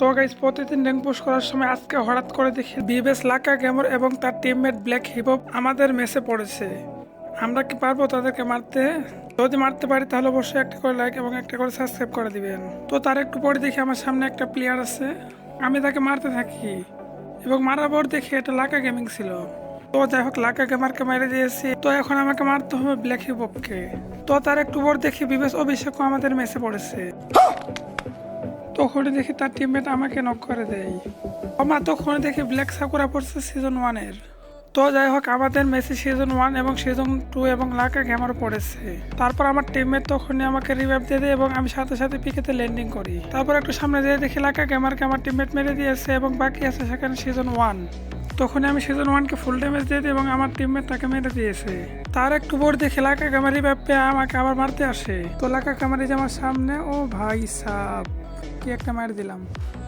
তো গাইস, প্রতিদিন rank push করার সময় আজকে হঠাৎ করে দেখি বিবেস লাকা গেমর এবং তার টিমমেট ব্ল্যাক হিপহপ আমাদের মেসে পড়েছে। আমরা কি পারবো তাদেরকে মারতে? যদি মারতে পারি তাহলে অবশ্যই একটা করে লাইক এবং একটা করে সাবস্ক্রাইব করে দিবেন। তো তার একটু পরে দেখি আমার সামনে একটা প্লেয়ার আছে, আমি তাকে মারতে থাকি এবং মারার পর দেখি এটা লাকা গেমিং ছিল। তো যাই হোক, লাকা গেমারকে মেরে দিয়েছি। তো এখন আমাকে মারতে হবে ব্ল্যাক হিপহপকে। তো তার একটু পর দেখি বিবেস অভিষেকও আমাদের মেসে পড়েছে। তখন দেখি তার টিমমেট আমাকে নক করে দেয়। আমার তখন দেখি ব্ল্যাক সাকুরা পড়ছে সিজন 1-এর। তো যাই হোক, আমাদের মেসি সিজন 1 এবং সিজন 2 এবং লাকা গেমার পড়েছে। তারপর আমার টিমমেট তখনই আমাকে রিভাইভ দিয়ে দেয় এবং আমি সাথে সাথে পিকেতে ল্যান্ডিং করি। তারপর একটু সামনে যেয়ে দেখি লাকা গেমারকে আমার টিমমেট মেরে দিয়েছে এবং বাকি আছে সেখানে সিজন 1। তখন আমি সিজন 1-কে ফুল ড্যামেজ দিয়ে দিই এবং আমার টিমমেট তাকে মেরে দিয়েছে। তার একটু পর দেখি লাকা গেমার রিভাইভ পেয়ে আমাকে আবার মারতে আসে। তো লাকা গেমার যে আমার সামনে, ও ভাই সাব, কি একটা মার দিলাম।